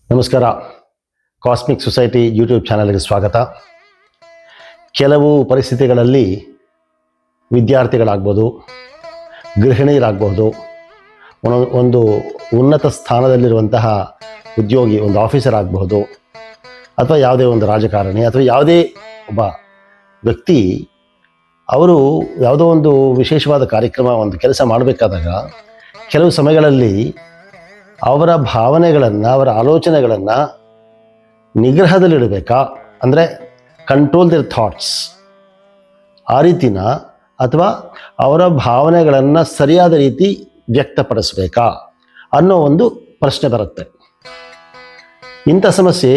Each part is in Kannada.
ನಮಸ್ಕಾರ. ಕಾಸ್ಮಿಕ್ ಸೊಸೈಟಿ ಯೂಟ್ಯೂಬ್ ಚಾನಲ್ಗೆ ಸ್ವಾಗತ. ಕೆಲವು ಪರಿಸ್ಥಿತಿಗಳಲ್ಲಿ ವಿದ್ಯಾರ್ಥಿಗಳಾಗ್ಬೋದು, ಗೃಹಿಣಿಯರಾಗ್ಬೋದು, ಒಂದು ಉನ್ನತ ಸ್ಥಾನದಲ್ಲಿರುವಂತಹ ಉದ್ಯೋಗಿ, ಒಂದು ಆಫೀಸರ್ ಆಗಬಹುದು, ಅಥವಾ ಯಾವುದೇ ಒಂದು ರಾಜಕಾರಣಿ ಅಥವಾ ಯಾವುದೇ ಒಬ್ಬ ವ್ಯಕ್ತಿ ಅವರು ಯಾವುದೋ ಒಂದು ವಿಶೇಷವಾದ ಕಾರ್ಯಕ್ರಮ, ಒಂದು ಕೆಲಸ ಮಾಡಬೇಕಾದಾಗ ಕೆಲವು ಸಮಯಗಳಲ್ಲಿ ಅವರ ಭಾವನೆಗಳನ್ನು, ಅವರ ಆಲೋಚನೆಗಳನ್ನು ನಿಗ್ರಹದಲ್ಲಿಡಬೇಕಾ, ಅಂದರೆ ಕಂಟ್ರೋಲ್ ದೇರ್ ಥಾಟ್ಸ್, ಆ ರೀತಿನ, ಅಥವಾ ಅವರ ಭಾವನೆಗಳನ್ನು ಸರಿಯಾದ ರೀತಿ ವ್ಯಕ್ತಪಡಿಸಬೇಕಾ ಅನ್ನೋ ಒಂದು ಪ್ರಶ್ನೆ ಬರುತ್ತೆ. ಇಂಥ ಸಮಸ್ಯೆ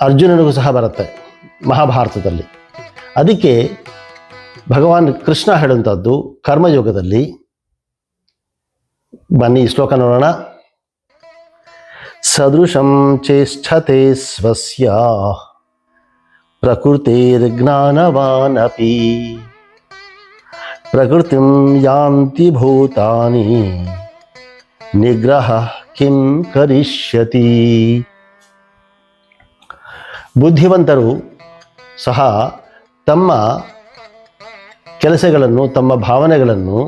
ಅರ್ಜುನನಿಗೂ ಸಹ ಬರುತ್ತೆ ಮಹಾಭಾರತದಲ್ಲಿ. ಅದಕ್ಕೆ ಭಗವಾನ್ ಕೃಷ್ಣ ಹೇಳುವಂಥದ್ದು ಕರ್ಮಯೋಗದಲ್ಲಿ. ಬನ್ನಿ ಈ ಶ್ಲೋಕ ನೋಡೋಣ. ಸದೃಶಂ ಚೇಷ್ಟತೆ ಸ್ವಸ್ಯ ಪ್ರಕೃತಿರ್ಜ್ಞಾನವಾನಪಿ ಪ್ರಕೃತಿಂ ಯಾಂತಿ ಭೂತಾನಿ ನಿಗ್ರಹ ಕಿಂ ಕರಿಷ್ಯತಿ. ಬುದ್ಧಿವಂತರು ಸಹ ತಮ್ಮ ಕೆಲಸಗಳನ್ನು, ತಮ್ಮ ಭಾವನೆಗಳನ್ನು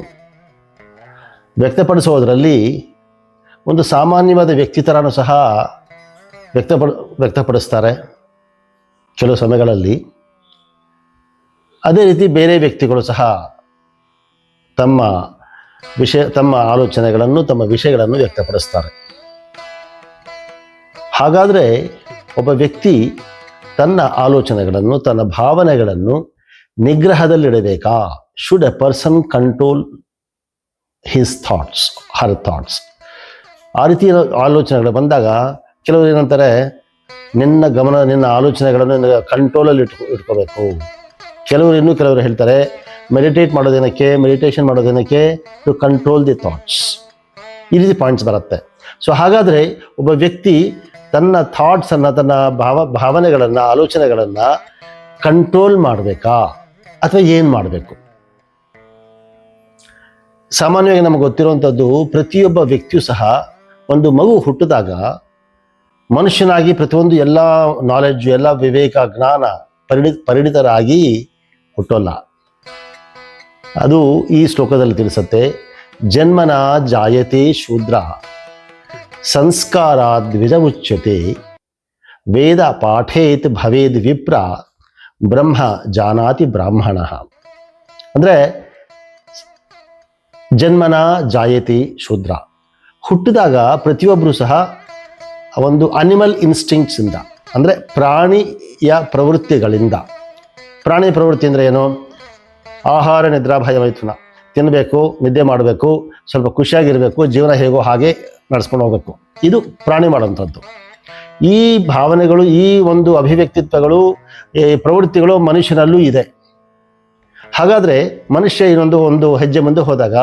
ವ್ಯಕ್ತಪಡಿಸೋದರಲ್ಲಿ ಒಂದು ಸಾಮಾನ್ಯವಾದ ವ್ಯಕ್ತಿ ಥರನೂ ಸಹ ವ್ಯಕ್ತಪಡಿಸ್ತಾರೆ ಕೆಲವು ಸಮಯಗಳಲ್ಲಿ. ಅದೇ ರೀತಿ ಬೇರೆ ವ್ಯಕ್ತಿಗಳು ಸಹ ತಮ್ಮ ಆಲೋಚನೆಗಳನ್ನು, ತಮ್ಮ ವಿಷಯಗಳನ್ನು ವ್ಯಕ್ತಪಡಿಸ್ತಾರೆ. ಹಾಗಾದರೆ ಒಬ್ಬ ವ್ಯಕ್ತಿ ತನ್ನ ಆಲೋಚನೆಗಳನ್ನು, ತನ್ನ ಭಾವನೆಗಳನ್ನು ನಿಗ್ರಹದಲ್ಲಿಡಬೇಕಾ? Should a person control his thoughts, her thoughts? ಆ ರೀತಿ ಆಲೋಚನೆಗಳು ಬಂದಾಗ ಕೆಲವರು ಏನಂತಾರೆ, ನಿನ್ನ ಆಲೋಚನೆಗಳನ್ನು ಕಂಟ್ರೋಲಲ್ಲಿ ಇಟ್ಕೋಬೇಕು. ಕೆಲವರು ಹೇಳ್ತಾರೆ, ಮೆಡಿಟೇಷನ್ ಮಾಡೋದೇನಕ್ಕೆ ಟು ಕಂಟ್ರೋಲ್ ದಿ ಥಾಟ್ಸ್. ಈ ರೀತಿ ಪಾಯಿಂಟ್ಸ್ ಬರುತ್ತೆ. ಸೊ ಹಾಗಾದರೆ ಒಬ್ಬ ವ್ಯಕ್ತಿ ತನ್ನ ಥಾಟ್ಸನ್ನು, ತನ್ನ ಭಾವನೆಗಳನ್ನು, ಆಲೋಚನೆಗಳನ್ನು ಕಂಟ್ರೋಲ್ ಮಾಡಬೇಕಾ ಅಥವಾ ಏನು ಮಾಡಬೇಕು? ಸಾಮಾನ್ಯವಾಗಿ ನಮಗೆ ಗೊತ್ತಿರುವಂಥದ್ದು, ಪ್ರತಿಯೊಬ್ಬ ವ್ಯಕ್ತಿಯೂ ಸಹ ಒಂದು ಮಗು ಹುಟ್ಟಿದಾಗ ಮನುಷ್ಯನಾಗಿ ಪ್ರತಿಯೊಂದು ಎಲ್ಲ ನಾಲೆಡ್ಜು, ಎಲ್ಲ ವಿವೇಕ, ಜ್ಞಾನ ಪರಿಣಿತರಾಗಿ ಹುಟ್ಟೋಲ್ಲ. ಅದು ಈ ಶ್ಲೋಕದಲ್ಲಿ ತಿಳಿಸುತ್ತೆ. ಜನ್ಮನ ಜಾಯತೆ ಶೂದ್ರ ಸಂಸ್ಕಾರಾದ್ ದ್ವಿಜವುಚ್ಯತೆ ವೇದ ಪಾಠೇತ್ ಭವೇದ್ ವಿಪ್ರ ಬ್ರಹ್ಮ ಜಾನಾತಿ ಬ್ರಾಹ್ಮಣ. ಅಂದರೆ ಜನ್ಮನ ಜಾಯತಿ ಶೂದ್ರ, ಹುಟ್ಟಿದಾಗ ಪ್ರತಿಯೊಬ್ಬರು ಸಹ ಒಂದು ಅನಿಮಲ್ ಇನ್ಸ್ಟಿಂಕ್ಟ್ಸಿಂದ, ಅಂದರೆ ಪ್ರಾಣಿಯ ಪ್ರವೃತ್ತಿಗಳಿಂದ. ಪ್ರಾಣಿ ಪ್ರವೃತ್ತಿ ಅಂದರೆ ಏನು? ಆಹಾರ ನಿದ್ರಾ ಭಯ ಮೈಥುನ, ತಿನ್ನಬೇಕು, ನಿದ್ದೆ ಮಾಡಬೇಕು, ಸ್ವಲ್ಪ ಖುಷಿಯಾಗಿರಬೇಕು, ಜೀವನ ಹೇಗೋ ಹಾಗೆ ನಡೆಸ್ಕೊಂಡು ಹೋಗಬೇಕು. ಇದು ಪ್ರಾಣಿ ಮಾಡುವಂಥದ್ದು. ಈ ಭಾವನೆಗಳು, ಈ ಒಂದು ಅಭಿವ್ಯಕ್ತಿತ್ವಗಳು, ಈ ಪ್ರವೃತ್ತಿಗಳು ಮನುಷ್ಯನಲ್ಲೂ ಇದೆ. ಹಾಗಾದರೆ ಮನುಷ್ಯ ಒಂದು ಹೆಜ್ಜೆ ಮುಂದೆ ಹೋದಾಗ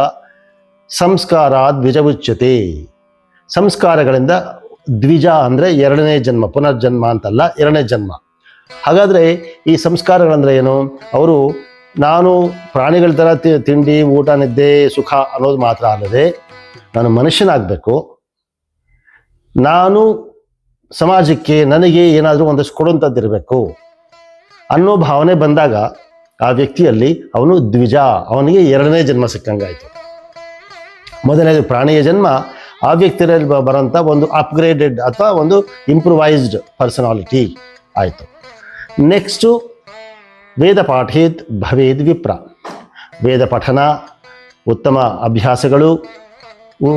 ಸಂಸ್ಕಾರ ದ್ವಿಜವುಚ್ಯತೆ, ಸಂಸ್ಕಾರಗಳಿಂದ ದ್ವಿಜ ಅಂದರೆ ಎರಡನೇ ಜನ್ಮ, ಪುನರ್ಜನ್ಮ ಅಂತಲ್ಲ, ಎರಡನೇ ಜನ್ಮ. ಹಾಗಾದರೆ ಈ ಸಂಸ್ಕಾರಗಳಂದರೆ ಏನು? ಅವರು ನಾನು ಪ್ರಾಣಿಗಳ ಥರ ತಿಂಡಿ, ಊಟ, ನಿದ್ದೆ, ಸುಖ ಅನ್ನೋದು ಮಾತ್ರ ಅಲ್ಲದೆ ನಾನು ಮನುಷ್ಯನಾಗಬೇಕು, ನಾನು ಸಮಾಜಕ್ಕೆ ನನಗೆ ಏನಾದರೂ ಒಂದಷ್ಟು ಕೊಡುವಂಥದ್ದಿರಬೇಕು ಅನ್ನೋ ಭಾವನೆ ಬಂದಾಗ ಆ ವ್ಯಕ್ತಿಯಲ್ಲಿ ಅವನು ದ್ವಿಜ, ಅವನಿಗೆ ಎರಡನೇ ಜನ್ಮ ಸಿಕ್ಕಂಗಾಯಿತು. ಮೊದಲನೇದು ಪ್ರಾಣಿಯ ಜನ್ಮ, ಆ ವ್ಯಕ್ತಿಯಲ್ಲಿ ಬರೋಂಥ ಒಂದು ಅಪ್ಗ್ರೇಡೆಡ್ ಅಥವಾ ಒಂದು ಇಂಪ್ರೂವೈಸ್ಡ್ ಪರ್ಸನಾಲಿಟಿ ಆಯಿತು. ನೆಕ್ಸ್ಟು ವೇದ ಪಾಠೇತ್ ಭವೇದ್ ವಿಪ್ರ, ವೇದ ಪಠನ, ಉತ್ತಮ ಅಭ್ಯಾಸಗಳು,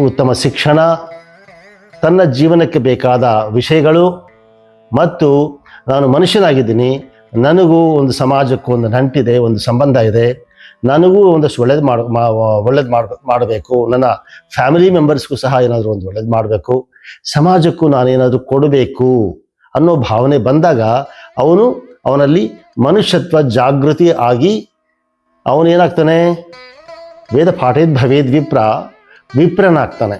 ಉತ್ತಮ ಶಿಕ್ಷಣ, ತನ್ನ ಜೀವನಕ್ಕೆ ಬೇಕಾದ ವಿಷಯಗಳು, ಮತ್ತು ನಾನು ಮನುಷ್ಯನಾಗಿದ್ದೀನಿ, ನನಗೂ ಒಂದು ಸಮಾಜಕ್ಕೂ ಒಂದು ನಂಟಿದೆ, ಒಂದು ಸಂಬಂಧ ಇದೆ, ನನಗೂ ಒಂದಷ್ಟು ಒಳ್ಳೇದು ಮಾಡಬೇಕು, ನನ್ನ ಫ್ಯಾಮಿಲಿ ಮೆಂಬರ್ಸ್ಗೂ ಸಹ ಏನಾದರೂ ಒಂದು ಒಳ್ಳೇದು ಮಾಡಬೇಕು, ಸಮಾಜಕ್ಕೂ ನಾನೇನಾದರೂ ಕೊಡಬೇಕು ಅನ್ನೋ ಭಾವನೆ ಬಂದಾಗ ಅವನಲ್ಲಿ ಮನುಷ್ಯತ್ವ ಜಾಗೃತಿ ಆಗಿ ಅವನೇನಾಗ್ತಾನೆ? ವೇದ ಪಾಠೇದ್ ಭವೇದ್ ವಿಪ್ರ, ವಿಪ್ರನಾಗ್ತಾನೆ.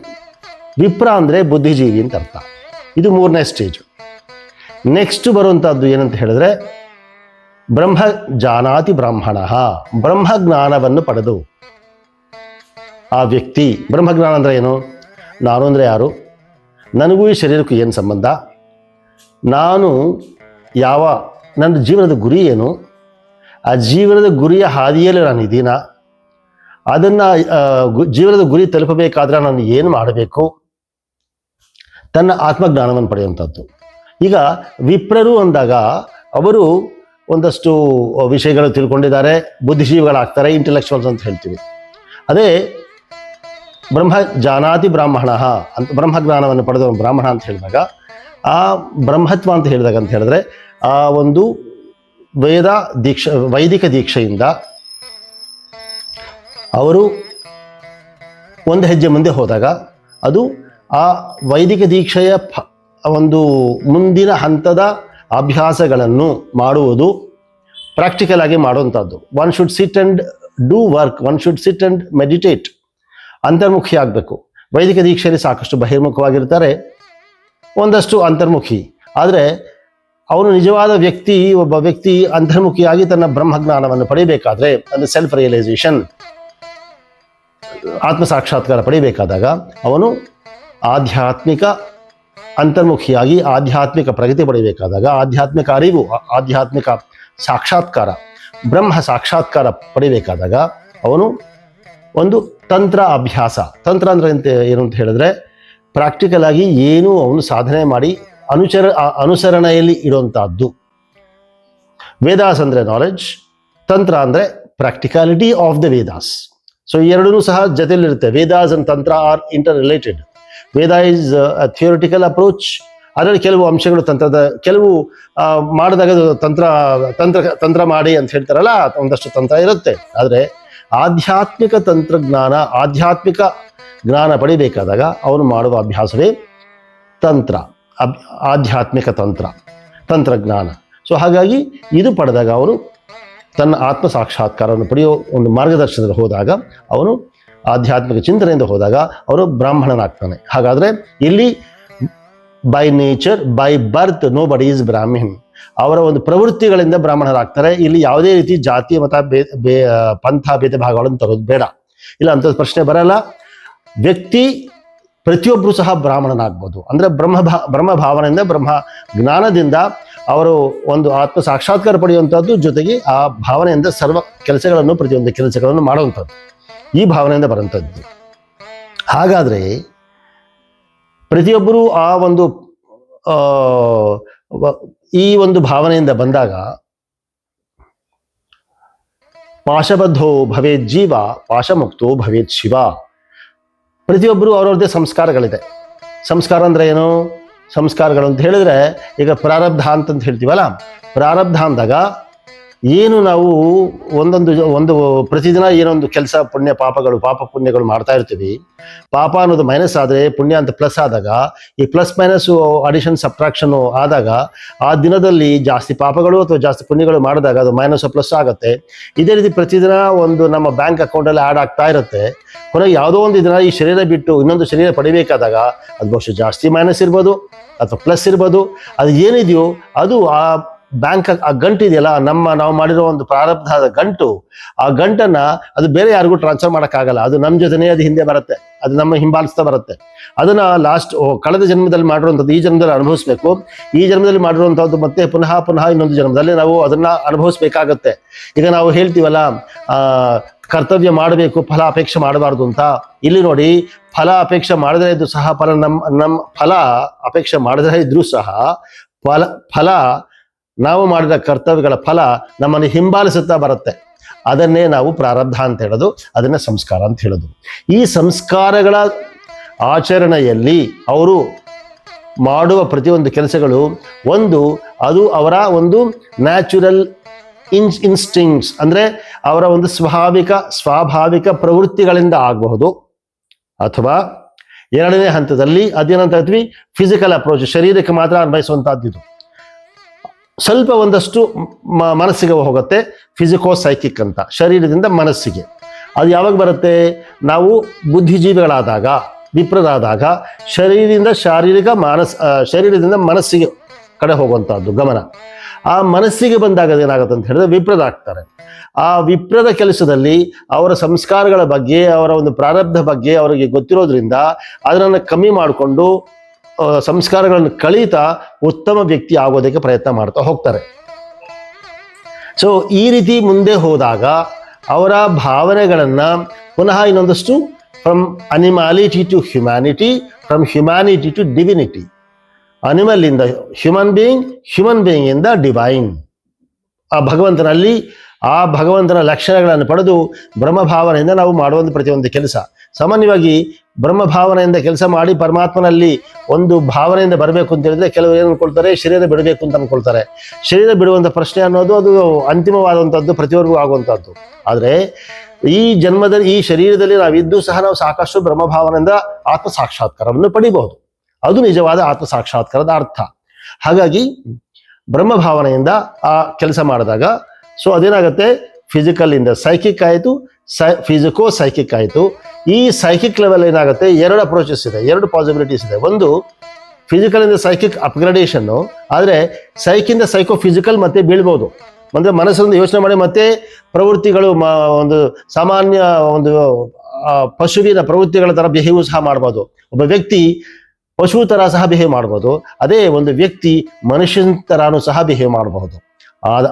ವಿಪ್ರ ಅಂದರೆ ಬುದ್ಧಿಜೀವಿ ಅಂತ ಅರ್ಥ. ಇದು 3ನೇ ಸ್ಟೇಜು. ನೆಕ್ಸ್ಟ್ ಬರುವಂಥದ್ದು ಏನಂತ ಹೇಳಿದ್ರೆ, ಬ್ರಹ್ಮ ಜಾನಾತಿ ಬ್ರಾಹ್ಮಣ, ಬ್ರಹ್ಮಜ್ಞಾನವನ್ನು ಪಡೆದು ಆ ವ್ಯಕ್ತಿ. ಬ್ರಹ್ಮಜ್ಞಾನ ಅಂದರೆ ಏನು? ನಾನು ಅಂದರೆ ಯಾರು, ನನಗೂ ಈ ಶರೀರಕ್ಕೂ ಏನು ಸಂಬಂಧ, ನಾನು ನನ್ನ ಜೀವನದ ಗುರಿ ಏನು, ಆ ಜೀವನದ ಗುರಿಯ ಹಾದಿಯಲ್ಲಿ ನಾನು ಇದೀನ, ಅದನ್ನು ಜೀವನದ ಗುರಿ ತಲುಪಬೇಕಾದ್ರೆ ನಾನು ಏನು ಮಾಡಬೇಕು, ತನ್ನ ಆತ್ಮಜ್ಞಾನವನ್ನು ಪಡೆಯುವಂಥದ್ದು. ಈಗ ವಿಪ್ರರು ಅಂದಾಗ ಅವರು ಒಂದಷ್ಟು ವಿಷಯಗಳು ತಿಳ್ಕೊಂಡಿದ್ದಾರೆ, ಬುದ್ಧಿಜೀವಿಗಳಾಗ್ತಾರೆ, ಇಂಟೆಲೆಕ್ಚುವಲ್ಸ್ ಅಂತ ಹೇಳ್ತೀವಿ. ಅದೇ ಬ್ರಹ್ಮ ಜಾನಾತಿ ಬ್ರಾಹ್ಮಣ ಅಂತ, ಬ್ರಹ್ಮಜ್ಞಾನವನ್ನು ಪಡೆದ ಬ್ರಾಹ್ಮಣ ಅಂತ ಹೇಳಿದಾಗ, ಆ ಬ್ರಹ್ಮತ್ವ ಅಂತ ಹೇಳಿದ್ರೆ ಆ ಒಂದು ವೈದಿಕ ದೀಕ್ಷೆಯಿಂದ ಅವರು ಒಂದು ಹೆಜ್ಜೆ ಮುಂದೆ ಹೋದಾಗ ಅದು ಆ ವೈದಿಕ ದೀಕ್ಷೆಯ ಒಂದು ಮುಂದಿನ ಹಂತದ ಅಭ್ಯಾಸಗಳನ್ನು ಮಾಡುವುದು, ಪ್ರಾಕ್ಟಿಕಲ್ ಆಗಿ ಮಾಡುವಂಥದ್ದು. One should sit and do work, one should sit and meditate, ಅಂತರ್ಮುಖಿ ಆಗಬೇಕು. ವೈದಿಕ ದೀಕ್ಷೆಯಲ್ಲಿ ಸಾಕಷ್ಟು ಬಹಿರ್ಮುಖವಾಗಿರ್ತಾರೆ, ಒಂದಷ್ಟು ಅಂತರ್ಮುಖಿ. ಆದರೆ ಅವನು ನಿಜವಾದ ಒಬ್ಬ ವ್ಯಕ್ತಿ ಅಂತರ್ಮುಖಿಯಾಗಿ ತನ್ನ ಬ್ರಹ್ಮಜ್ಞಾನವನ್ನು ಪಡಿಬೇಕಾದ್ರೆ, ಅಂದರೆ ಸೆಲ್ಫ್ ರಿಯಲೈಸೇಷನ್, ಆತ್ಮ ಸಾಕ್ಷಾತ್ಕಾರ ಪಡಿಬೇಕಾದಾಗ ಅವನು ಆಧ್ಯಾತ್ಮಿಕ ಅಂತರ್ಮುಖಿಯಾಗಿ ಆಧ್ಯಾತ್ಮಿಕ ಪ್ರಗತಿ ಪಡಿಬೇಕಾದಾಗ, ಆಧ್ಯಾತ್ಮಿಕ ಅರಿವು, ಆಧ್ಯಾತ್ಮಿಕ ಸಾಕ್ಷಾತ್ಕಾರ, ಬ್ರಹ್ಮ ಸಾಕ್ಷಾತ್ಕಾರ ಪಡಿಬೇಕಾದಾಗ ಅವನು ಒಂದು ತಂತ್ರ ಅಭ್ಯಾಸ. ತಂತ್ರ ಅಂದರೆ ಏನು ಅಂತ ಹೇಳಿದ್ರೆ, ಪ್ರಾಕ್ಟಿಕಲ್ ಆಗಿ ಏನು ಅವನು ಸಾಧನೆ ಮಾಡಿ ಅನುಸರಣೆಯಲ್ಲಿ ಇಡುವಂಥದ್ದು. ವೇದಾಸ್ ಅಂದರೆ ನಾಲೆಡ್ಜ್, ತಂತ್ರ ಅಂದರೆ practicality of the Vedas. So ಈ ಎರಡೂ ಸಹ ಜೊತೆಯಲ್ಲಿರುತ್ತೆ. Vedas and tantra are interrelated. Veda is a theoretical approach, ಅದರಲ್ಲಿ ಕೆಲವು ಅಂಶಗಳು ತಂತ್ರದ, ಕೆಲವು ಮಾಡಿದಾಗ ತಂತ್ರ ಮಾಡಿ ಅಂತ ಹೇಳ್ತಾರಲ್ಲ, ಒಂದಷ್ಟು ತಂತ್ರ ಇರುತ್ತೆ. ಆದರೆ ಆಧ್ಯಾತ್ಮಿಕ ತಂತ್ರಜ್ಞಾನ, ಆಧ್ಯಾತ್ಮಿಕ ಜ್ಞಾನ ಪಡಿಬೇಕಾದಾಗ ಅವನು ಮಾಡುವ ಅಭ್ಯಾಸವೇ ತಂತ್ರ, ಆಧ್ಯಾತ್ಮಿಕ ತಂತ್ರಜ್ಞಾನ. ಸೊ ಹಾಗಾಗಿ ಇದು ಪಡೆದಾಗ ಅವನು ತನ್ನ ಆತ್ಮ ಸಾಕ್ಷಾತ್ಕಾರವನ್ನು ಪಡೆಯೋ ಒಂದು ಮಾರ್ಗದರ್ಶನದಲ್ಲಿ ಹೋದಾಗ, ಅವನು ಆಧ್ಯಾತ್ಮಿಕ ಚಿಂತನೆಯಿಂದ ಹೋದಾಗ ಅವನು ಬ್ರಾಹ್ಮಣನಾಗ್ತಾನೆ. ಹಾಗಾದರೆ ಇಲ್ಲಿ by nature, by birth, nobody is Brahmin. ಅವರ ಒಂದು ಪ್ರವೃತ್ತಿಗಳಿಂದ ಬ್ರಾಹ್ಮಣರಾಗ್ತಾರೆ. ಇಲ್ಲಿ ಯಾವುದೇ ರೀತಿ ಜಾತಿ ಮತ ಪಂಥ ಭೇದ ಭಾಗಗಳನ್ನು ತರೋದು ಬೇಡ. ಇಲ್ಲ, ಅಂಥದ್ದು ಪ್ರಶ್ನೆ ಬರಲ್ಲ. ವ್ಯಕ್ತಿ ಪ್ರತಿಯೊಬ್ಬರು ಸಹ ಬ್ರಾಹ್ಮಣನಾಗ್ಬೋದು. ಅಂದರೆ ಬ್ರಹ್ಮ ಭಾವನೆಯಿಂದ, ಬ್ರಹ್ಮ ಜ್ಞಾನದಿಂದ ಅವರು ಒಂದು ಆತ್ಮ ಸಾಕ್ಷಾತ್ಕಾರ ಪಡೆಯುವಂಥದ್ದು, ಜೊತೆಗೆ ಆ ಭಾವನೆಯಿಂದ ಸರ್ವ ಕೆಲಸಗಳನ್ನು, ಪ್ರತಿಯೊಂದು ಕೆಲಸಗಳನ್ನು ಮಾಡುವಂಥದ್ದು, ಈ ಭಾವನೆಯಿಂದ ಬರುವಂಥದ್ದು. ಹಾಗಾದರೆ ಪ್ರತಿಯೊಬ್ಬರೂ ಆ ಒಂದು ಈ ಒಂದು ಭಾವನೆಯಿಂದ ಬಂದಾಗ, ಪಾಶಬದ್ಧೋ ಭವೇತ್ ಜೀವ, ಪಾಶಮುಕ್ತೋ ಭವೇತ್ ಶಿವ. ಪ್ರತಿಯೊಬ್ಬರು ಅವ್ರವ್ರದ್ದೇ ಸಂಸ್ಕಾರಗಳಿದೆ. ಸಂಸ್ಕಾರ ಅಂದರೆ ಏನು? ಸಂಸ್ಕಾರಗಳು ಅಂತ ಹೇಳಿದ್ರೆ, ಈಗ ಪ್ರಾರಬ್ಧ ಅಂತಂತ ಹೇಳ್ತೀವಲ್ಲ, ಪ್ರಾರಬ್ಧ ಅಂದಾಗ ಏನು ನಾವು ಒಂದು ಪ್ರತಿದಿನ ಏನೊಂದು ಕೆಲಸ, ಪಾಪ ಪುಣ್ಯಗಳು ಮಾಡ್ತಾ ಇರ್ತೀವಿ. ಪಾಪ ಅನ್ನೋದು ಮೈನಸ್ ಆದರೆ, ಪುಣ್ಯ ಅಂತ ಪ್ಲಸ್ ಆದಾಗ, ಈ ಪ್ಲಸ್ ಮೈನಸ್ ಅಡಿಷನ್ ಸಬ್ಟ್ರಾಕ್ಷನ್ ಆದಾಗ, ಆ ದಿನದಲ್ಲಿ ಜಾಸ್ತಿ ಪಾಪಗಳು ಅಥವಾ ಜಾಸ್ತಿ ಪುಣ್ಯಗಳು ಮಾಡಿದಾಗ ಅದು ಮೈನಸ್ ಪ್ಲಸ್ ಆಗುತ್ತೆ. ಇದೇ ರೀತಿ ಪ್ರತಿದಿನ ಒಂದು ನಮ್ಮ ಬ್ಯಾಂಕ್ ಅಕೌಂಟಲ್ಲಿ ಆ್ಯಡ್ ಆಗ್ತಾ ಇರುತ್ತೆ. ಕೊನೆಗೆ ಯಾವುದೋ ಒಂದು ದಿನ ಈ ಶರೀರ ಬಿಟ್ಟು ಇನ್ನೊಂದು ಶರೀರ ಪಡಿಬೇಕಾದಾಗ ಅದು ಬಹುಶಃ ಜಾಸ್ತಿ ಮೈನಸ್ ಇರ್ಬೋದು ಅಥವಾ ಪ್ಲಸ್ ಇರ್ಬೋದು. ಅದು ಏನಿದೆಯೋ ಅದು ಆ ಬ್ಯಾಂಕ್, ಆ ಗಂಟು ಇದೆಯಲ್ಲ, ನಾವು ಮಾಡಿರೋ ಒಂದು ಪ್ರಾರಬ್ಧದ ಗಂಟು, ಆ ಗಂಟನ್ನು ಅದು ಬೇರೆ ಯಾರಿಗೂ ಟ್ರಾನ್ಸ್ಫರ್ ಮಾಡೋಕ್ಕಾಗಲ್ಲ. ಅದು ನಮ್ಮ ಜೊತೆನೇ ಅದು ಹಿಂದೆ ಬರುತ್ತೆ, ಅದು ನಮ್ಮ ಹಿಂಬಾಲಿಸ್ತಾ ಬರುತ್ತೆ. ಅದನ್ನು ಕಳೆದ ಜನ್ಮದಲ್ಲಿ ಮಾಡಿರುವಂಥದ್ದು ಈ ಜನ್ಮದಲ್ಲಿ ಅನುಭವಿಸ್ಬೇಕು. ಈ ಜನ್ಮದಲ್ಲಿ ಮಾಡಿರುವಂಥದ್ದು ಮತ್ತೆ ಪುನಃ ಇನ್ನೊಂದು ಜನ್ಮದಲ್ಲಿ ನಾವು ಅದನ್ನು ಅನುಭವಿಸ್ಬೇಕಾಗತ್ತೆ. ಈಗ ನಾವು ಹೇಳ್ತೀವಲ್ಲ, ಕರ್ತವ್ಯ ಮಾಡಬೇಕು, ಫಲ ಅಪೇಕ್ಷೆ ಮಾಡಬಾರ್ದು ಅಂತ. ಇಲ್ಲಿ ನೋಡಿ, ಫಲ ಅಪೇಕ್ಷೆ ಮಾಡದೇ ಇದ್ದು ಸಹ ನಮ್ಮ ಫಲ ಅಪೇಕ್ಷೆ ಮಾಡದೇ ಇದ್ರೂ ಸಹ ಫಲ ನಾವು ಮಾಡಿದ ಕರ್ತವ್ಯಗಳ ಫಲ ನಮ್ಮನ್ನು ಹಿಂಬಾಲಿಸುತ್ತಾ ಬರುತ್ತೆ. ಅದನ್ನೇ ನಾವು ಪ್ರಾರಬ್ಧ ಅಂತ ಹೇಳೋದು, ಅದನ್ನೇ ಸಂಸ್ಕಾರ ಅಂತ ಹೇಳೋದು. ಈ ಸಂಸ್ಕಾರಗಳ ಆಚರಣೆಯಲ್ಲಿ ಅವರು ಮಾಡುವ ಕೆಲಸಗಳು ಅದು ಅವರ ಒಂದು ನ್ಯಾಚುರಲ್ ಇನ್ಸ್ಟಿಂಕ್ಟ್ಸ್, ಅಂದರೆ ಅವರ ಒಂದು ಸ್ವಾಭಾವಿಕ ಪ್ರವೃತ್ತಿಗಳಿಂದ ಆಗಬಹುದು. ಅಥವಾ ಎರಡನೇ ಹಂತದಲ್ಲಿ ಅದೇನಂತ ಹೇಳ್ತೀವಿ, ಫಿಸಿಕಲ್ ಅಪ್ರೋಚ್, ಶರೀರಕ್ಕೆ ಮಾತ್ರ ಅನ್ವಯಿಸುವಂತಹದ್ದು. ಸ್ವಲ್ಪ ಒಂದಷ್ಟು ಮನಸ್ಸಿಗೆ ಹೋಗುತ್ತೆ, ಫಿಸಿಕೋ ಸೈಕಿಕ್ ಅಂತ, ಶರೀರದಿಂದ ಮನಸ್ಸಿಗೆ. ಅದು ಯಾವಾಗ ಬರುತ್ತೆ? ನಾವು ಬುದ್ಧಿಜೀವಿಗಳಾದಾಗ, ವಿಪ್ರರಾದಾಗ ಶರೀರದಿಂದ ಮನಸ್ಸಿಗೆ ಕಡೆ ಹೋಗುವಂಥದ್ದು ಗಮನ. ಆ ಮನಸ್ಸಿಗೆ ಬಂದಾಗ ಏನಾಗುತ್ತೆ ಅಂತ ಹೇಳಿದ್ರೆ ವಿಪ್ರರಾಗ್ತಾರೆ. ಆ ವಿಪ್ರದ ಕೆಲಸದಲ್ಲಿ ಅವರ ಸಂಸ್ಕಾರಗಳ ಬಗ್ಗೆ, ಅವರ ಒಂದು ಪ್ರಾರಬ್ಧ ಬಗ್ಗೆ ಅವರಿಗೆ ಗೊತ್ತಿರೋದ್ರಿಂದ ಅದನ್ನು ಕಮ್ಮಿ ಮಾಡಿಕೊಂಡು ಸಂಸ್ಕಾರಗಳನ್ನು ಕಳೀತಾ ಉತ್ತಮ ವ್ಯಕ್ತಿ ಆಗೋದಕ್ಕೆ ಪ್ರಯತ್ನ ಮಾಡ್ತಾ ಹೋಗ್ತಾರೆ. ಸೊ ಈ ರೀತಿ ಮುಂದೆ ಹೋದಾಗ ಅವರ ಭಾವನೆಗಳನ್ನು ಪುನಃ ಇನ್ನೊಂದಷ್ಟು from animality to humanity, from humanity to divinity, animal ಇಂದ ಹ್ಯೂಮನ್ ಬೀಯಿಂಗ್ ಇಂದ ಡಿವೈನ್, ಆ ಭಗವಂತನಲ್ಲಿ ಆ ಭಗವಂತನ ಲಕ್ಷಣಗಳನ್ನು ಪಡೆದು ಬ್ರಹ್ಮಭಾವನೆಯಿಂದ ನಾವು ಮಾಡುವಂಥ ಪ್ರತಿಯೊಂದು ಕೆಲಸ. ಸಾಮಾನ್ಯವಾಗಿ ಬ್ರಹ್ಮಭಾವನೆಯಿಂದ ಕೆಲಸ ಮಾಡಿ ಪರಮಾತ್ಮನಲ್ಲಿ ಒಂದು ಭಾವನೆಯಿಂದ ಬರಬೇಕು ಅಂತ ಹೇಳಿದ್ರೆ ಕೆಲವರು ಏನು ಅನ್ಕೊಳ್ತಾರೆ, ಶರೀರ ಬಿಡಬೇಕು ಅಂತ ಅನ್ಕೊಳ್ತಾರೆ. ಶರೀರ ಬಿಡುವಂಥ ಪ್ರಶ್ನೆ ಅನ್ನೋದು ಅದು ಅಂತಿಮವಾದಂಥದ್ದು, ಪ್ರತಿಯೊಬ್ಬರಿಗೂ ಆಗುವಂಥದ್ದು. ಆದರೆ ಈ ಜನ್ಮದಲ್ಲಿ ಈ ಶರೀರದಲ್ಲಿ ನಾವಿದ್ದು ಸಹ ನಾವು ಸಾಕಷ್ಟು ಬ್ರಹ್ಮಭಾವನೆಯಿಂದ ಆತ್ಮ ಸಾಕ್ಷಾತ್ಕಾರವನ್ನು ಪಡಿಬಹುದು. ಅದು ನಿಜವಾದ ಆತ್ಮ ಸಾಕ್ಷಾತ್ಕಾರದ ಅರ್ಥ. ಹಾಗಾಗಿ ಬ್ರಹ್ಮಭಾವನೆಯಿಂದ ಆ ಕೆಲಸ ಮಾಡಿದಾಗ ಸೊ ಅದೇನಾಗುತ್ತೆ, ಫಿಸಿಕಲ್ ಇಂದ ಸೈಕಿಕ್ ಆಯಿತು, ಫಿಸಿಕೋ ಸೈಕಿಕ್ ಆಯಿತು. ಈ ಸೈಕಿಕ್ ಲೆವೆಲ್ ಏನಾಗುತ್ತೆ, ಎರಡು ಅಪ್ರೋಚಸ್ ಇದೆ, ಎರಡು ಪಾಸಿಬಿಲಿಟೀಸ್ ಇದೆ. ಒಂದು ಫಿಸಿಕಲ್ ಇಂದ ಸೈಕಿಕ್ ಅಪ್ಗ್ರೇಡೇಷನ್ನು, ಆದರೆ ಸೈಕಿಂದ ಸೈಕೋ ಫಿಸಿಕಲ್ ಮತ್ತೆ ಬೀಳ್ಬೋದು. ಅಂದರೆ ಮನಸ್ಸಿನಿಂದ ಯೋಚನೆ ಮಾಡಿ ಮತ್ತೆ ಪ್ರವೃತ್ತಿಗಳು ಒಂದು ಸಾಮಾನ್ಯ ಒಂದು ಪಶುವಿನ ಪ್ರವೃತ್ತಿಗಳ ಥರ ಬಿಹೇವ್ ಸಹ ಮಾಡ್ಬೋದು. ಒಬ್ಬ ವ್ಯಕ್ತಿ ಪಶು ಥರ ಸಹ ಬಿಹೇವ್ ಮಾಡ್ಬೋದು, ಅದೇ ಒಂದು ವ್ಯಕ್ತಿ ಮನುಷ್ಯನ ಥರನೂ ಸಹ ಬಿಹೇವ್ ಮಾಡಬಹುದು.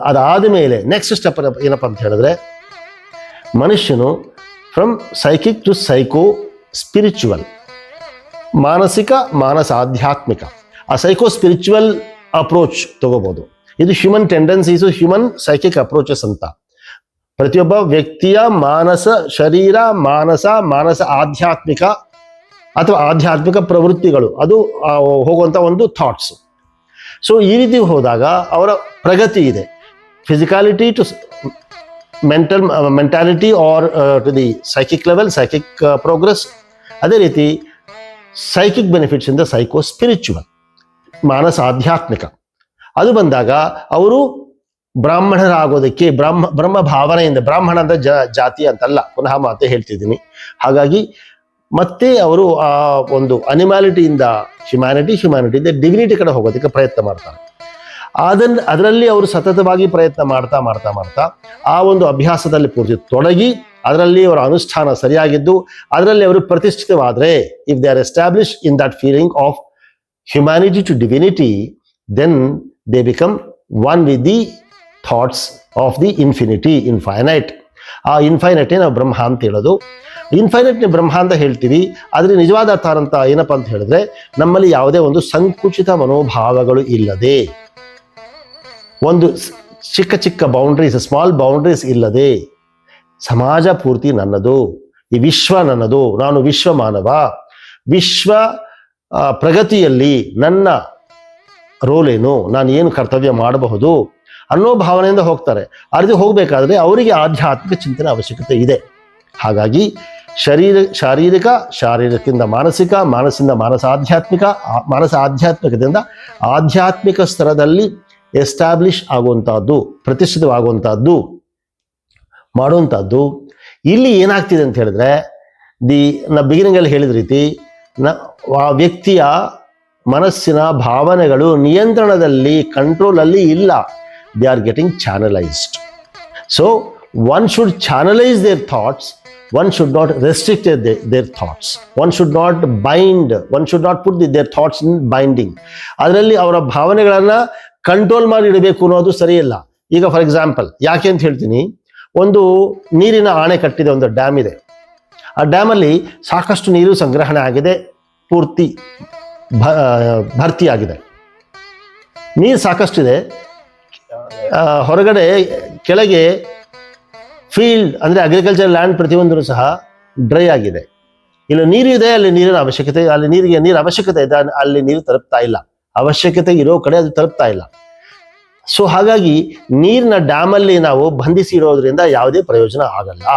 ಅದಾದ ಮೇಲೆ ನೆಕ್ಸ್ಟ್ ಸ್ಟೆಪ್ ಏನಪ್ಪ ಅಂತ ಹೇಳಿದ್ರೆ, ಮನುಷ್ಯನು from psychic to psycho spiritual, ಮಾನಸ ಆಧ್ಯಾತ್ಮಿಕ, ಆ ಸೈಕೋ ಸ್ಪಿರಿಚುವಲ್ ಅಪ್ರೋಚ್ ತಗೋಬಹುದು. ಇದು human tendencies, human psychic approaches ಅಂತ. ಪ್ರತಿಯೊಬ್ಬ ವ್ಯಕ್ತಿಯ ಶರೀರ ಮಾನಸ ಆಧ್ಯಾತ್ಮಿಕ ಅಥವಾ ಆಧ್ಯಾತ್ಮಿಕ ಪ್ರವೃತ್ತಿಗಳು ಅದು ಹೋಗುವಂಥ ಒಂದು ಥಾಟ್ಸ್. ಸೊ ಈ ರೀತಿ ಹೋದಾಗ ಅವರ ಪ್ರಗತಿ ಇದೆ. Physicality to mentality or to the psychic level, psychic progress. ಅದೇ ರೀತಿ ಸೈಕಿಕ್ ಬೆನಿಫಿಟ್ಸ್ ಇಂದ ಸೈಕೋ ಸ್ಪಿರಿಚುವಲ್, ಮಾನಸ ಆಧ್ಯಾತ್ಮಿಕ. ಅದು ಬಂದಾಗ ಅವರು ಬ್ರಾಹ್ಮಣರಾಗೋದಕ್ಕೆ ಬ್ರಹ್ಮ ಭಾವನೆಯಿಂದ, ಬ್ರಾಹ್ಮಣ ಅಂತ ಜಾತಿ ಅಂತಲ್ಲ, ಪುನಃ ಮತ್ತೆ ಹೇಳ್ತಿದ್ದೀನಿ. ಹಾಗಾಗಿ ಮತ್ತೆ ಅವರು ಆ ಒಂದು ಅನಿಮಾಲಿಟಿಯಿಂದ ಹ್ಯುಮ್ಯಾನಿಟಿಯಿಂದ ಡಿವಿನಿಟಿ ಕಡೆ ಹೋಗೋದಕ್ಕೆ ಪ್ರಯತ್ನ ಮಾಡ್ತಾರೆ. ಅದರಲ್ಲಿ ಅವರು ಸತತವಾಗಿ ಪ್ರಯತ್ನ ಮಾಡ್ತಾ ಆ ಒಂದು ಅಭ್ಯಾಸದಲ್ಲಿ ಪೂರ್ತಿ ತೊಡಗಿ ಅದರಲ್ಲಿ ಅವರ ಅನುಷ್ಠಾನ ಸರಿಯಾಗಿದ್ದು ಅದರಲ್ಲಿ ಅವರು ಪ್ರತಿಷ್ಠಿತವಾದರೆ, if they are establish in that feeling of humanity to divinity, then they become one with the thoughts of the infinite. ಆ ಇನ್ಫೈನೈಟೇ ನಾವು ಬ್ರಹ್ಮ ಅಂತ ಹೇಳೋದು. ಇನ್ಫೈನೈಟ್ನೇ ಬ್ರಹ್ಮ ಅಂತ ಹೇಳ್ತೀವಿ. ಆದರೆ ನಿಜವಾದ ಅರ್ಥ ಅಂತ ಏನಪ್ಪ ಅಂತ ಹೇಳಿದ್ರೆ, ನಮ್ಮಲ್ಲಿ ಯಾವುದೇ ಒಂದು ಸಂಕುಚಿತ ಮನೋಭಾವಗಳು ಇಲ್ಲದೆ, ಒಂದು ಚಿಕ್ಕ ಬೌಂಡ್ರೀಸ್, ಸ್ಮಾಲ್ ಬೌಂಡ್ರೀಸ್ ಇಲ್ಲದೆ, ಸಮಾಜ ಪೂರ್ತಿ ನನ್ನದು, ಈ ವಿಶ್ವ ನನ್ನದು, ನಾನು ವಿಶ್ವ ಮಾನವ, ವಿಶ್ವ ಪ್ರಗತಿಯಲ್ಲಿ ನನ್ನ ರೋಲ್ ಏನು, ನಾನು ಏನು ಕರ್ತವ್ಯ ಮಾಡಬಹುದು ಅನ್ನೋ ಭಾವನೆಯಿಂದ ಹೋಗ್ತಾರೆ. ಆ ರೀತಿ ಹೋಗಬೇಕಾದ್ರೆ ಅವರಿಗೆ ಆಧ್ಯಾತ್ಮಿಕ ಚಿಂತನೆ ಅವಶ್ಯಕತೆ ಇದೆ. ಹಾಗಾಗಿ ಶಾರೀರಿಕದಿಂದ ಮಾನಸಿಂದ ಮಾನಸ ಆಧ್ಯಾತ್ಮಿಕದಿಂದ ಆಧ್ಯಾತ್ಮಿಕ ಸ್ತರದಲ್ಲಿ ಎಸ್ಟಾಬ್ಲಿಷ್ ಆಗುವಂತಹದ್ದು, ಪ್ರತಿಷ್ಠಿತವಾಗುವಂತಹದ್ದು ಮಾಡುವಂಥದ್ದು. ಇಲ್ಲಿ ಏನಾಗ್ತಿದೆ ಅಂತ ಹೇಳಿದ್ರೆ, ಬಿಗಿನಿಂಗಲ್ಲಿ ಹೇಳಿದ ರೀತಿ ಆ ವ್ಯಕ್ತಿಯ ಮನಸ್ಸಿನ ಭಾವನೆಗಳು ನಿಯಂತ್ರಣದಲ್ಲಿ, ಕಂಟ್ರೋಲಲ್ಲಿ ಇಲ್ಲ. They are getting channelised. So one should channelise their thoughts, one should not restrict their thoughts, one should not bind, one should not put their thoughts in binding. ಅದರಲ್ಲಿ ಅವರ ಭಾವನೆಗಳನ್ನು ಕಂಟ್ರೋಲ್ ಮಾಡಿ ಇಡಬೇಕು ಅನ್ನೋದು ಸರಿಯಿಲ್ಲ. ಈಗ ಫಾರ್ ಎಕ್ಸಾಂಪಲ್ ಯಾಕೆ ಅಂತ ಹೇಳ್ತೀನಿ, ಒಂದು ನೀರಿನ ಆಣೆ ಕಟ್ಟಿದೆ, ಒಂದು ಡ್ಯಾಮ್ ಇದೆ. ಆ ಡ್ಯಾಮಲ್ಲಿ ಸಾಕಷ್ಟು ನೀರು ಸಂಗ್ರಹಣೆ ಆಗಿದೆ, ಪೂರ್ತಿ ಭರ್ತಿಯಾಗಿದೆ, ನೀರು ಸಾಕಷ್ಟಿದೆ. ಹೊರಗಡೆ ಕೆಳಗೆ ಫೀಲ್ಡ್ ಅಂದರೆ ಅಗ್ರಿಕಲ್ಚರ್ ಲ್ಯಾಂಡ್ ಪ್ರತಿಯೊಂದೂ ಸಹ ಡ್ರೈ ಆಗಿದೆ. ಇಲ್ಲಿ ನೀರು ಇದೆ, ಅಲ್ಲಿ ನೀರಿನ ಅವಶ್ಯಕತೆ, ಅಲ್ಲಿ ನೀರು ಅವಶ್ಯಕತೆ ಇದೆ, ಅಲ್ಲಿ ನೀರು ತಲುಪ್ತಾ ಇಲ್ಲ. ಅವಶ್ಯಕತೆ ಇರೋ ಕಡೆ ಅದು ತಲುಪ್ತಾ ಇಲ್ಲ. ಸೊ ಹಾಗಾಗಿ ನೀರಿನ ಡ್ಯಾಮಲ್ಲಿ ನಾವು ಬಂಧಿಸಿ ಇಡೋದ್ರಿಂದ ಯಾವುದೇ ಪ್ರಯೋಜನ ಆಗಲ್ಲ.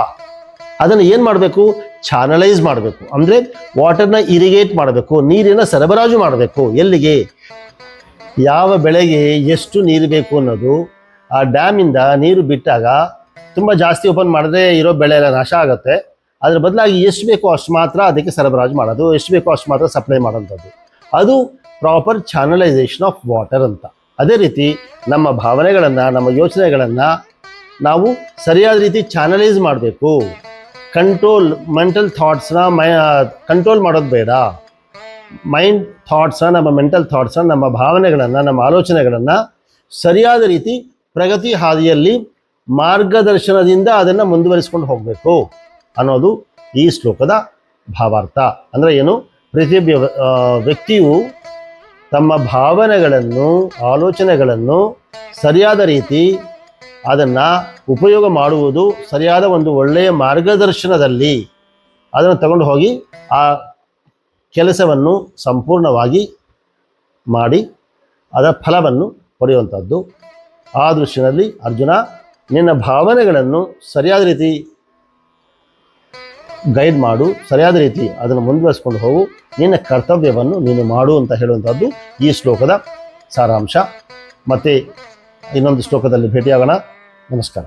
ಅದನ್ನು ಏನು ಮಾಡಬೇಕು, ಚಾನಲೈಸ್ ಮಾಡಬೇಕು. ಅಂದರೆ ವಾಟರ್ನ ಇರಿಗೇಟ್ ಮಾಡಬೇಕು, ನೀರಿನ ಸರಬರಾಜು ಮಾಡಬೇಕು. ಎಲ್ಲಿಗೆ, ಯಾವ ಬೆಳೆಗೆ ಎಷ್ಟು ನೀರು ಬೇಕು ಅನ್ನೋದು ಆ ಡ್ಯಾಮಿಂದ ನೀರು ಬಿಟ್ಟಾಗ ತುಂಬ ಜಾಸ್ತಿ ಓಪನ್ ಮಾಡಿದ್ರೆ ಇರೋ ಬೆಳೆ ಎಲ್ಲ ನಾಶ ಆಗುತ್ತೆ. ಅದ್ರ ಬದಲಾಗಿ ಎಷ್ಟು ಬೇಕೋ ಅಷ್ಟು ಮಾತ್ರ ಅದಕ್ಕೆ ಸರಬರಾಜು ಮಾಡೋದು, ಎಷ್ಟು ಬೇಕೋ ಅಷ್ಟು ಮಾತ್ರ ಸಪ್ಲೈ ಮಾಡೋಂಥದ್ದು. ಅದು ಪ್ರಾಪರ್ ಚಾನಲೈಸೇಷನ್ ಆಫ್ ವಾಟರ್ ಅಂತ. ಅದೇ ರೀತಿ ನಮ್ಮ ಭಾವನೆಗಳನ್ನು, ನಮ್ಮ ಯೋಚನೆಗಳನ್ನು ನಾವು ಸರಿಯಾದ ರೀತಿ ಚಾನಲೈಸ್ ಮಾಡಬೇಕು. ಮೆಂಟಲ್ ಥಾಟ್ಸ್ನ ಕಂಟ್ರೋಲ್ ಮಾಡೋದು ಬೇಡ. ಮೈಂಡ್ ಥಾಟ್ಸನ್ನು, ನಮ್ಮ ಮೆಂಟಲ್ ಥಾಟ್ಸನ್ನು, ನಮ್ಮ ಭಾವನೆಗಳನ್ನು, ನಮ್ಮ ಆಲೋಚನೆಗಳನ್ನು ಸರಿಯಾದ ರೀತಿ ಪ್ರಗತಿ ಹಾದಿಯಲ್ಲಿ ಮಾರ್ಗದರ್ಶನದಿಂದ ಅದನ್ನು ಮುಂದುವರಿಸ್ಕೊಂಡು ಹೋಗಬೇಕು ಅನ್ನೋದು ಈ ಶ್ಲೋಕದ ಭಾವಾರ್ಥ. ಅಂದರೆ ಏನು? ಪ್ರತಿಯೊಬ್ಬ ವ್ಯಕ್ತಿಯು ತಮ್ಮ ಭಾವನೆಗಳನ್ನು, ಆಲೋಚನೆಗಳನ್ನು ಸರಿಯಾದ ರೀತಿ ಅದನ್ನು ಉಪಯೋಗ ಮಾಡುವುದು, ಸರಿಯಾದ ಒಂದು ಒಳ್ಳೆಯ ಮಾರ್ಗದರ್ಶನದಲ್ಲಿ ಅದನ್ನು ತಗೊಂಡು ಹೋಗಿ ಆ ಕೆಲಸವನ್ನು ಸಂಪೂರ್ಣವಾಗಿ ಮಾಡಿ ಅದರ ಫಲವನ್ನು ಪಡೆಯುವಂಥದ್ದು. ಆ ದೃಷ್ಟಿಯಲ್ಲಿ ಅರ್ಜುನ, ನಿನ್ನ ಭಾವನೆಗಳನ್ನು ಸರಿಯಾದ ರೀತಿ ಗೈಡ್ ಮಾಡು, ಸರಿಯಾದ ರೀತಿ ಅದನ್ನು ಮುಂದುವರಿಸ್ಕೊಂಡು ಹೋಗು, ನಿನ್ನ ಕರ್ತವ್ಯವನ್ನು ನೀನು ಮಾಡು ಅಂತ ಹೇಳುವಂಥದ್ದು ಈ ಶ್ಲೋಕದ ಸಾರಾಂಶ. ಮತ್ತು ಇನ್ನೊಂದು ಶ್ಲೋಕದಲ್ಲಿ ಭೇಟಿಯಾಗೋಣ. ನಮಸ್ಕಾರ.